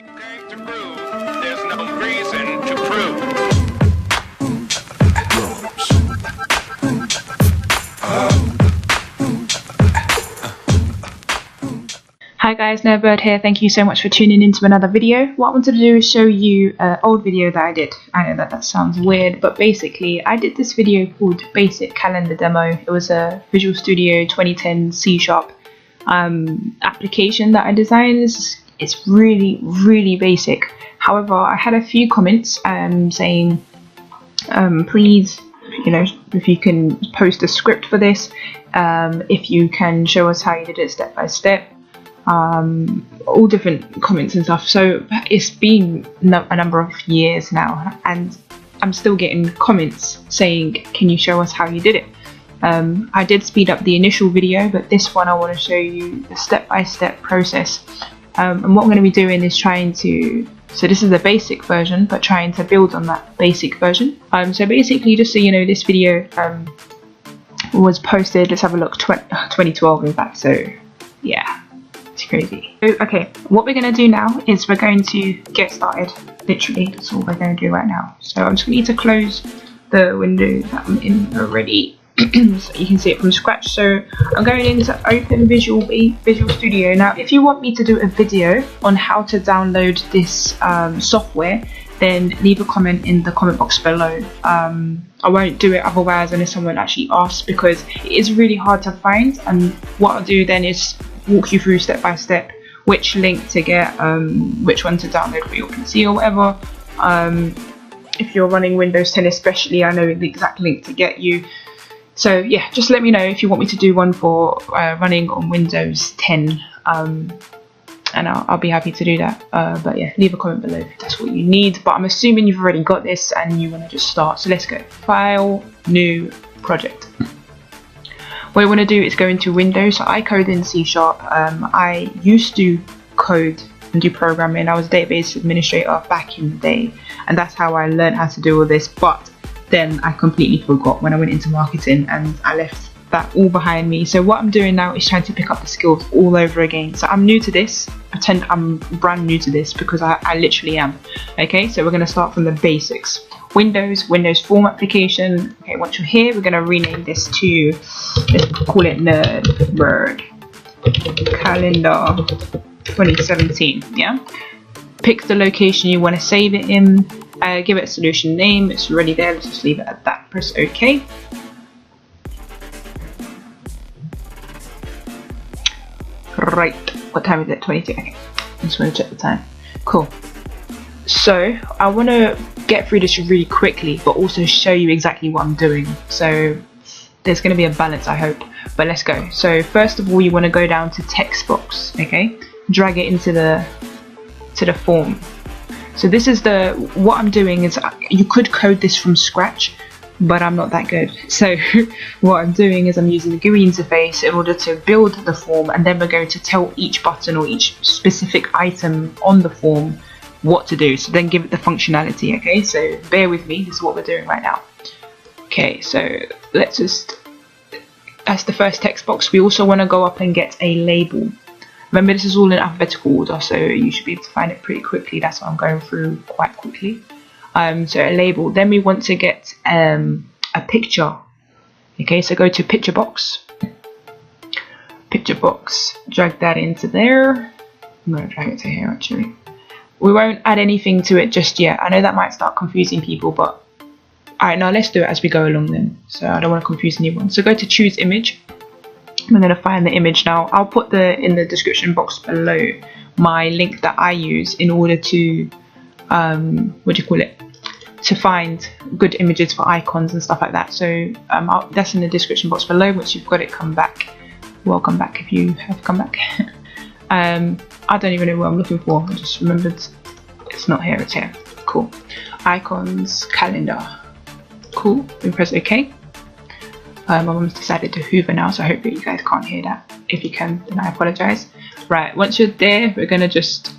To prove, there's no reason to prove. Hi guys, NerdBird here. Thank you so much for tuning into another video. What I wanted to do is show you an old video that I did. I know that sounds weird, but basically I did this video called Basic Calendar Demo. It was a Visual Studio 2010 C# application that I designed. It's really basic. However, I had a few comments saying please, if you can post a script for this, if you can show us how you did it step by step. All different comments and stuff. So it's been a number of years now and I'm still getting comments saying, can you show us how you did it? I did speed up the initial video, but this one I want to show you the step-by-step process. And what I'm going to be doing is so this is the basic version, but trying to build on that basic version. So basically, just so you know, this video was posted, let's have a look, 2012 in fact, so yeah. It's crazy. Okay, what we're going to do now is we're going to get started. Literally, that's all we're going to do right now. So I'm just going to need to close the window that I'm in already so you can see it from scratch. So I'm going into Open Visual Studio. Now, if you want me to do a video on how to download this software, then leave a comment in the comment box below. I won't do it otherwise unless someone actually asks, because it is really hard to find. And what I'll do then is walk you through step by step which link to get, which one to download for your PC or whatever. If you're running Windows 10 especially, I know the exact link to get you. So yeah, just let me know if you want me to do one for running on Windows 10, and I'll be happy to do that. But yeah, leave a comment below if that's what you need, but I'm assuming you've already got this and you want to just start. So let's go. File, New, Project. What I want to do is go into Windows. So I code in C#. I used to code and do programming. I was a database administrator back in the day, and that's how I learned how to do all this. But then I completely forgot when I went into marketing, and I left that all behind me. So what I'm doing now is trying to pick up the skills all over again. So I'm new to this. Pretend I'm brand new to this, because I literally am. Okay, so we're going to start from the basics. Windows Form application. Okay, once you're here, we're going to rename this to, let's call it NerdBird Calendar 2017. Yeah, pick the location you want to save it in, give it a solution name. It's already there, let's just leave it at that. Press OK. Right, what time is it? 22. Okay, I just want to check the time. Cool. So I want to get through this really quickly, but also show you exactly what I'm doing. So there's going to be a balance, I hope. But let's go. So first of all, you want to go down to text box. Okay, drag it into the form. So this is what I'm doing is, you could code this from scratch, but I'm not that good. So what I'm doing is I'm using the GUI interface in order to build the form, and then we're going to tell each button or each specific item on the form what to do, so then give it the functionality. Okay, so bear with me, this is what we're doing right now. Okay, so let's just, that's the first text box. We also want to go up and get a label. Remember, this is all in alphabetical order, so you should be able to find it pretty quickly. That's why I'm going through quite quickly. So a label. Then we want to get a picture. Okay, so go to picture box, drag that into there. I'm going to drag it to here actually. We won't add anything to it just yet. I know that might start confusing people, but alright, now let's do it as we go along then. So I don't want to confuse anyone. So go to choose image. I'm going to find the image now. I'll put in the description box below my link that I use in order to to find good images for icons and stuff like that. So that's in the description box below. Once you've got it, come back. Welcome back if you have come back. I don't even know what I'm looking for. I just remembered it's not here, it's here. Cool. Icons, calendar. Cool. We press OK. My mum's decided to hoover now, so hopefully you guys can't hear that. If you can, then I apologize. Right, once you're there, we're gonna just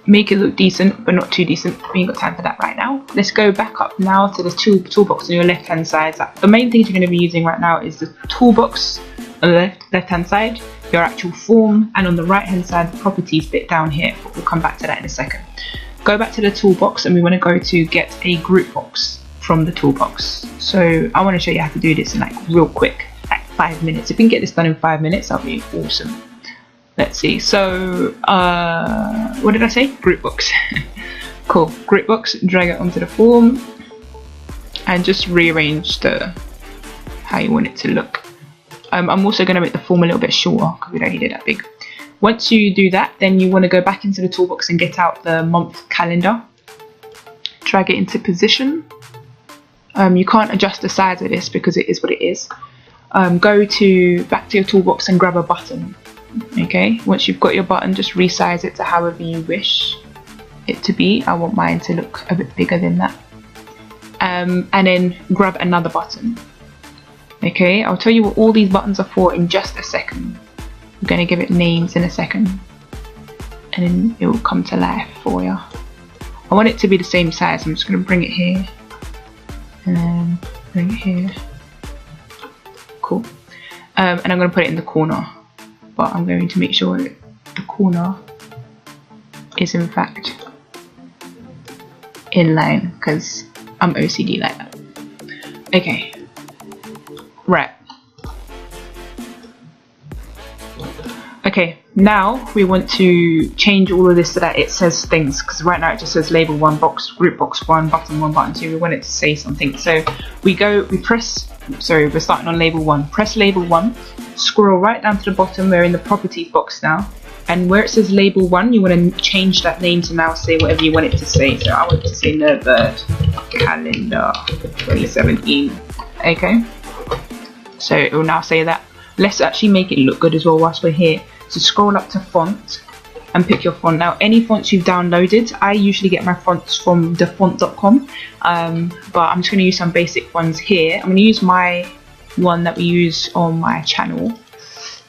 make it look decent, but not too decent. We ain't got time for that right now. Let's go back up now to the toolbox on your left hand side. The main things you're going to be using right now is the toolbox on the left hand side. your actual form, and on the right hand side the properties bit down here, but we'll come back to that in a second. Go back to the toolbox and we want to go to get a group box from the toolbox. So I want to show you how to do this in like real quick, like 5 minutes. If we can get this done in 5 minutes, that'll be awesome. Let's see. So what did I say? Group box. Cool. Group box, drag it onto the form and just rearrange the how you want it to look. I'm also going to make the form a little bit shorter because we don't need it that big. Once you do that, then you want to go back into the toolbox and get out the month calendar. Drag it into position. You can't adjust the size of this because it is what it is. Go back to your toolbox and grab a button. Okay, once you've got your button, just resize it to however you wish it to be. I want mine to look a bit bigger than that. And then grab another button. Okay, I'll tell you what all these buttons are for in just a second. I'm going to give it names in a second and then it will come to life for you. I want it to be the same size. I'm just going to bring it here and then bring it here. Cool. And I'm going to put it in the corner, but I'm going to make sure that the corner is in fact in line because I'm OCD like that. Okay. Right. Okay, now we want to change all of this so that it says things, because right now it just says label 1 box, group box 1, button 1, button 2. We want it to say something. So we're starting on label 1. Press label 1, scroll right down to the bottom. We're in the properties box now. And where it says label 1, you want to change that name to now say whatever you want it to say. So I want it to say NerdBird Calendar 2017. Okay. So it will now say that. Let's actually make it look good as well whilst we're here. So scroll up to font and pick your font. Now any fonts you've downloaded, I usually get my fonts from thefont.com, but I'm just going to use some basic ones here. I'm going to use my one that we use on my channel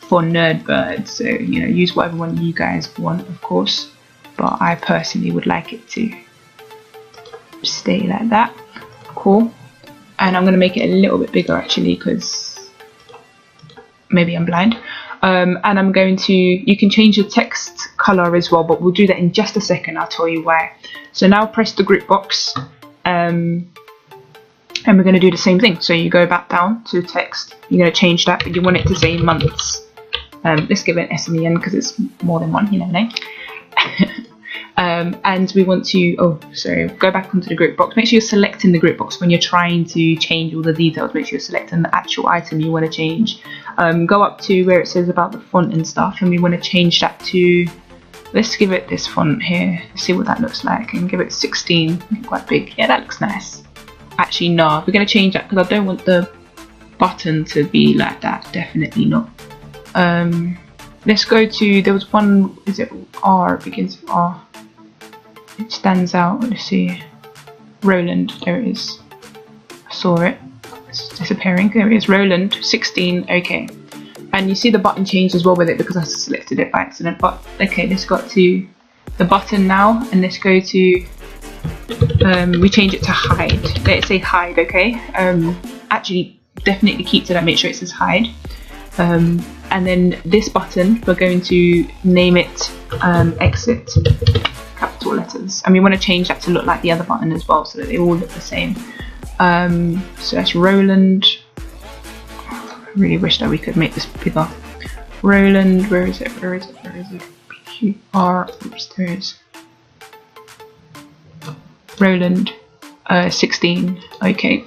for NerdBird. So use whatever one you guys want, of course, but I personally would like it to stay like that. Cool. And I'm going to make it a little bit bigger actually because maybe I'm blind. And I'm going to, you can change the text color as well, but we'll do that in just a second. I'll tell you why. So now press the group box and we're going to do the same thing. So you go back down to text, you're going to change that, but you want it to say months. Let's give it an S in the end because it's more than one, you never know. And we want to, go back onto the group box. Make sure you're selecting the group box when you're trying to change all the details. Make sure you're selecting the actual item you want to change. Go up to where it says about the font and stuff, and we want to change that to, let's give it this font here. Let's see what that looks like, and give it 16, quite big. Yeah, that looks nice. Actually, no, we're going to change that because I don't want the button to be like that. Definitely not. Let's go to, there was one, is it R? It begins with R. It stands out. Let's see. Roland, there it is. I saw it. It's disappearing. There it is. Roland 16. Okay. And you see the button changed as well with it because I selected it by accident. But okay, let's go to the button now, and let's go to. We change it to hide. Let it say hide. Okay. Actually, definitely keep to that. Make sure it says hide. And then this button, we're going to name it exit. Capital letters, and we want to change that to look like the other button as well so that they all look the same. So that's Roland. I really wish that we could make this bigger. Roland, where is it? PR, oops, there it is. Roland 16. Okay,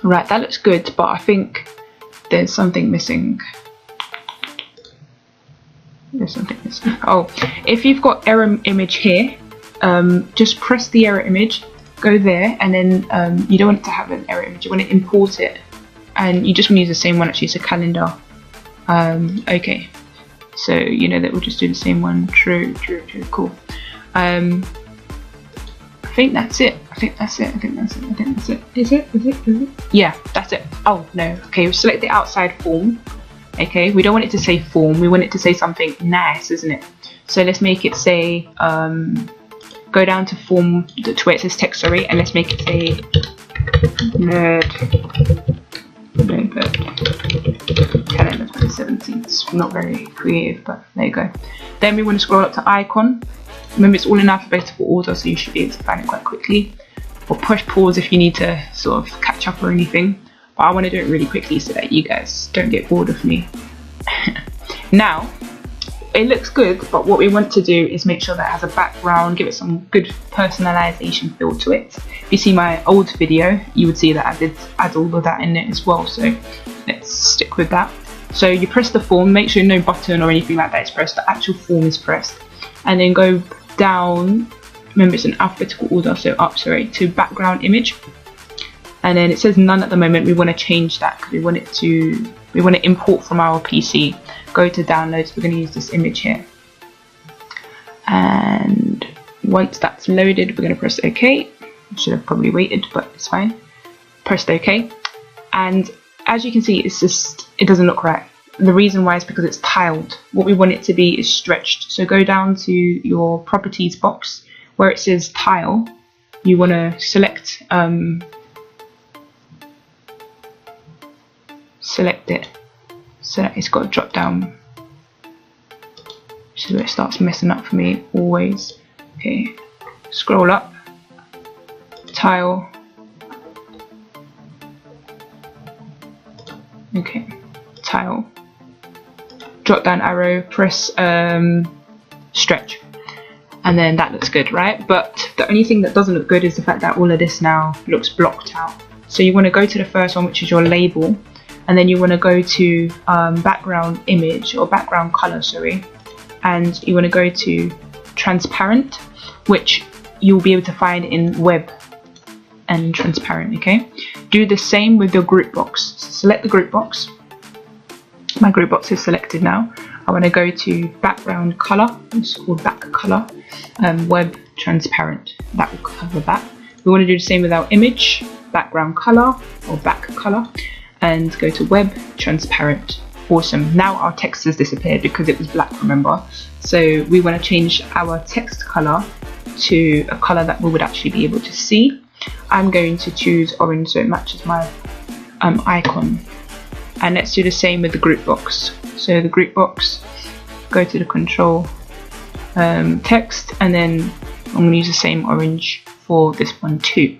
right, that looks good, but I think there's something missing. There's something missing. Oh, if you've got error image here, just press the error image, go there, and then you don't want it to have an error image, you want to import it, and you just want to use the same one actually, so calendar. Okay, so you know that we'll just do the same one. True, cool. I think that's it. Is it? Yeah, that's it. Oh no, okay, select the outside form. Okay, we don't want it to say form, we want it to say something nice, isn't it? So let's make it say, go down to form, to where it says text, sorry, and let's make it say NerdBird Calendar 2017. It's It's not very creative, but there you go. Then we want to scroll up to icon. Remember, it's all in alphabetical order, so you should be able to find it quite quickly. Or push pause if you need to sort of catch up or anything. But I want to do it really quickly so that you guys don't get bored of me. Now, it looks good, but what we want to do is make sure that it has a background, give it some good personalization feel to it. If you see my old video, you would see that I did add all of that in it as well, so let's stick with that. So you press the form, make sure no button or anything like that is pressed, the actual form is pressed, and then go down, remember it's in alphabetical order, so up, sorry, to background image, and then it says none at the moment. We want to change that because we want to import from our PC. Go to downloads, we're going to use this image here, and once that's loaded we're going to press OK. I should have probably waited, but it's fine. Pressed OK, and as you can see, it doesn't look right. The reason why is because it's tiled. What we want it to be is stretched. So go down to your properties box where it says tile. You want to select it so that it's got a drop down. This is where it starts messing up for me always. Okay, scroll up, tile. Okay, tile. Drop down arrow, press stretch, and then that looks good, right? But the only thing that doesn't look good is the fact that all of this now looks blocked out. So you want to go to the first one, which is your label, and then you want to go to background image or background color, sorry, and you want to go to transparent, which you'll be able to find in web and transparent. Okay, do the same with your group box. So select the group box. My group box is selected now. I want to go to background color, it's called back color, web transparent. That will cover that. We want to do the same with our image, background color or back color, and go to web transparent. Awesome. Now our text has disappeared because it was black, remember? So we want to change our text color to a color that we would actually be able to see. I'm going to choose orange so it matches my icon. And let's do the same with the group box. So the group box, go to the control text, and then I'm going to use the same orange for this one too.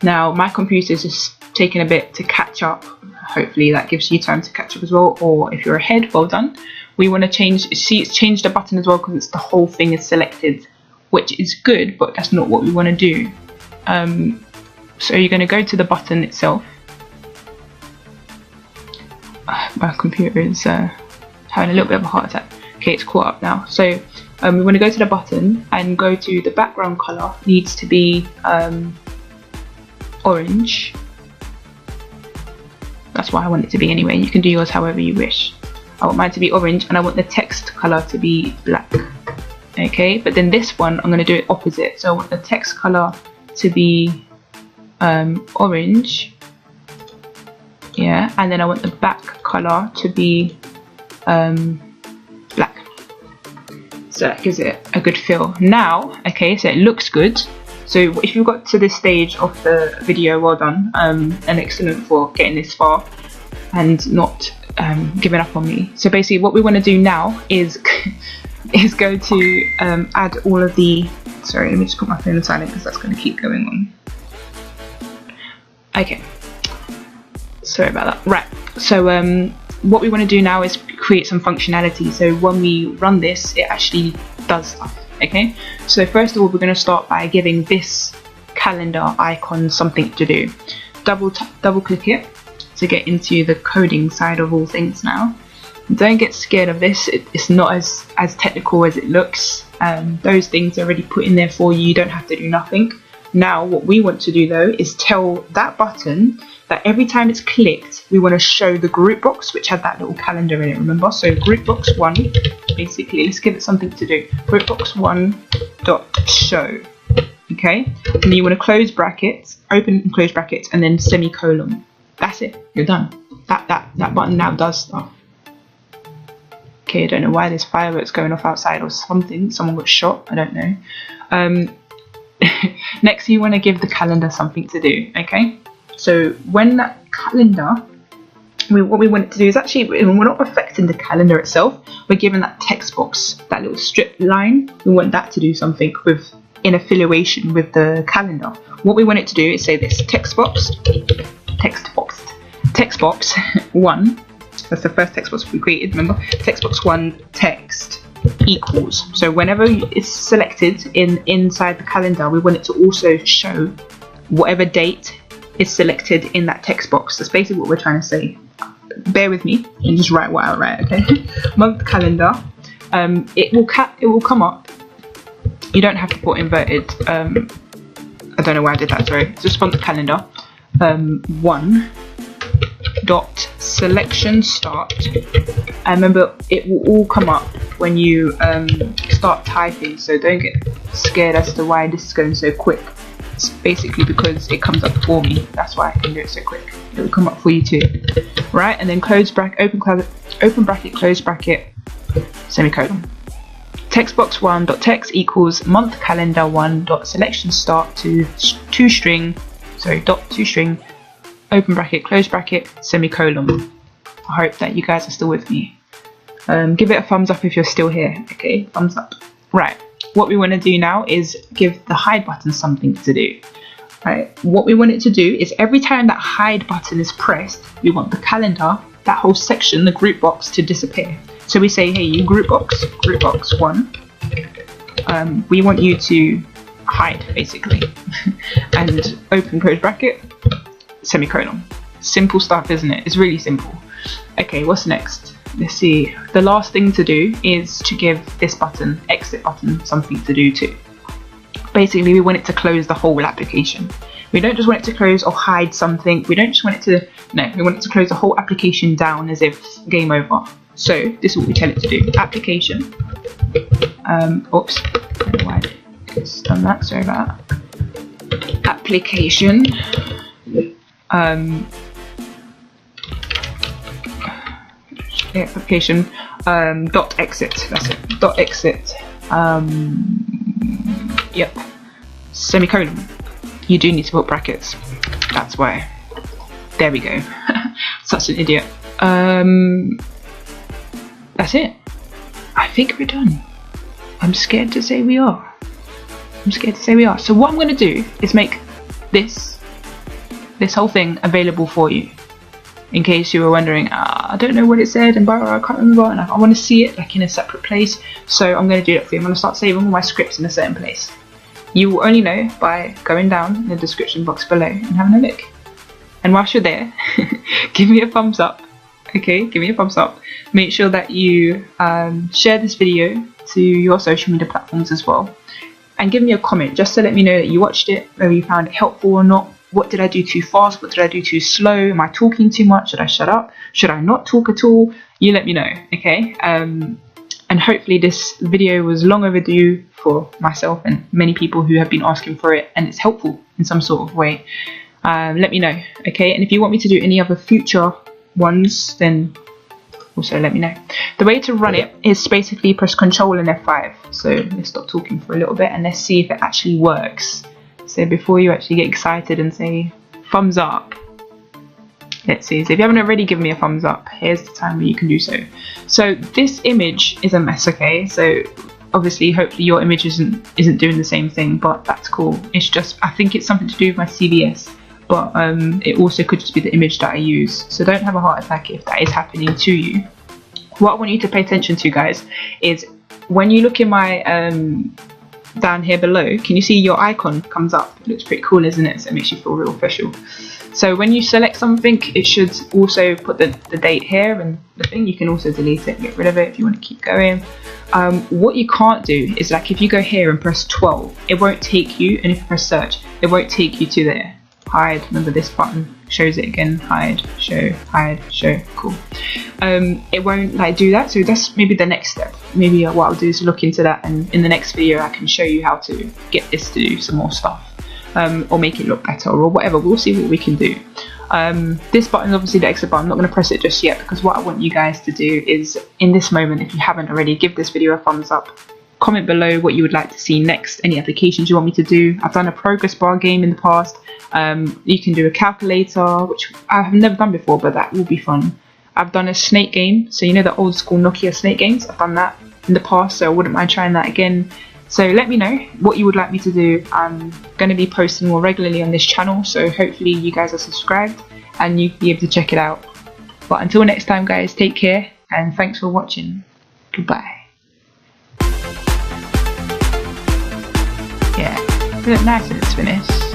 Now my computer is just taking a bit to catch up. Hopefully that gives you time to catch up as well, or if you're ahead, well done. We want to change, see it's changed the button as well because it's the whole thing is selected, which is good, but that's not what we want to do. So you're going to go to the button itself. My computer is having a little bit of a heart attack. Okay, it's caught up now. So we want to go to the button and go to the background color. Needs to be orange. That's what I want it to be anyway. You can do yours however you wish. I want mine to be orange, and I want the text color to be black. Okay, but then this one I'm going to do it opposite. So I want the text color to be orange. Yeah, and then I want the back color to be black. So that gives it a good feel. Now, okay, so it looks good. So if you got to this stage of the video, well done, and excellent for getting this far and not giving up on me. So basically what we want to do now is go to add all of the, sorry, let me just put my phone on silent because that's going to keep going on. Okay. Sorry about that. Right, so what we want to do now is create some functionality. So when we run this, it actually does stuff. Okay, so first of all, we're going to start by giving this calendar icon something to do. Double click it to get into the coding side of all things now. Don't get scared of this. It's not as technical as it looks. Those things are already put in there for you. You don't have to do nothing. Now what we want to do though is tell that button that every time it's clicked, we want to show the group box, which had that little calendar in it, remember? So group box 1, basically, let's give it something to do. Group box 1 dot show. Okay, and you want to close brackets, open and close brackets, and then semicolon. That's it, you're done. That button now does stuff. Okay, I don't know why there's fireworks going off outside or something. Someone got shot, I don't know. Next, you want to give the calendar something to do. Okay, so when that calendar what we want it to do is actually, we're not affecting the calendar itself, we're giving that text box, that little strip line, we want that to do something with, in affiliation with the calendar. What we want it to do is say this: text box 1, that's the first text box we created, remember, text box 1 text equals. So whenever it's selected inside the calendar, we want it to also show whatever date is selected in that text box. That's basically what we're trying to say. Bear with me and just write what I write, okay? Month calendar. It will come up. You don't have to put inverted. I don't know why I did that. Sorry. Just month calendar. 1 dot selection start. And remember, it will all come up when you start typing. So don't get scared as to why this is going so quick. It's basically because it comes up for me. That's why I can do it so quick. It will come up for you too, right? And then close bracket, open bracket, close bracket, semicolon. Textbox 1 dot text equals month calendar 1 dot selection start to dot toString, open bracket, close bracket, semicolon. I hope that you guys are still with me. Give it a thumbs up if you're still here. Okay, thumbs up. Right. What we want to do now is give the hide button something to do. Right. What we want it to do is every time that hide button is pressed, we want the calendar, that whole section, the group box, to disappear. So we say, hey, you group box 1, we want you to hide, basically. And open close bracket, semicolon. Simple stuff, isn't it? It's really simple. Okay, what's next? Let's see. The last thing to do is to give this button, exit button, something to do too. Basically, we want it to close the whole application. We don't just want it to close or hide something. We don't just want it to, no, we want it to close the whole application down as if game over. So this is what we tell it to do. Application. Oops. I don't know why it's done that. Sorry about that. Application. Application. Dot exit. That's it. Dot exit. Yep. Semicolon. You do need to put brackets. That's why. There we go. Such an idiot. That's it. I think we're done. I'm scared to say we are. So what I'm going to do is make this whole thing available for you. In case you were wondering, I don't know what it said and I can't remember and I want to see it like in a separate place. So I'm going to do that for you. I'm going to start saving all my scripts in a certain place. You will only know by going down in the description box below and having a look. And whilst you're there, give me a thumbs up. Okay, give me a thumbs up. Make sure that you share this video to your social media platforms as well. And give me a comment just to let me know that you watched it, whether you found it helpful or not. What did I do too fast? What did I do too slow? Am I talking too much? Should I shut up? Should I not talk at all? You let me know, okay? And hopefully this video was long overdue for myself and many people who have been asking for it, and it's helpful in some sort of way. Let me know, okay? And if you want me to do any other future ones, then also let me know. The way to run it is basically press Control and F5. So let's stop talking for a little bit and let's see if it actually works. So before you actually get excited and say thumbs up, let's see. So if you haven't already given me a thumbs up, here's the time where you can do so. So this image is a mess, okay? So obviously, hopefully your image isn't doing the same thing, but that's cool. It's just, I think it's something to do with my CVS, but it also could just be the image that I use. So don't have a heart attack if that is happening to you. What I want you to pay attention to, guys, is when you look in my down here below, can you see your icon comes up? It looks pretty cool, isn't it? So it makes you feel real official. So when you select something, it should also put the date here and the thing. You can also delete it and get rid of it if you want to keep going. What you can't do is, like, if you go here and press 12, it won't take you, and if you press search, it won't take you to there. Hide, remember this button shows it again. Hide, show, cool. It won't like do that, so that's maybe the next step. Maybe what I'll do is look into that, and in the next video I can show you how to get this to do some more stuff, or make it look better or whatever. We'll see what we can do. This button is obviously the exit button. I'm not going to press it just yet because what I want you guys to do is, in this moment, if you haven't already, give this video a thumbs up. comment below what you would like to see next, any applications you want me to do. I've done a progress bar game in the past. You can do a calculator, which I have never done before, but that will be fun. I've done a snake game, so you know the old school Nokia snake games. I've done that in the past, so I wouldn't mind trying that again. So let me know what you would like me to do. I'm going to be posting more regularly on this channel, so hopefully you guys are subscribed and you'll be able to check it out. But until next time guys, take care and thanks for watching. Goodbye. Yeah, it look nice when it's finished.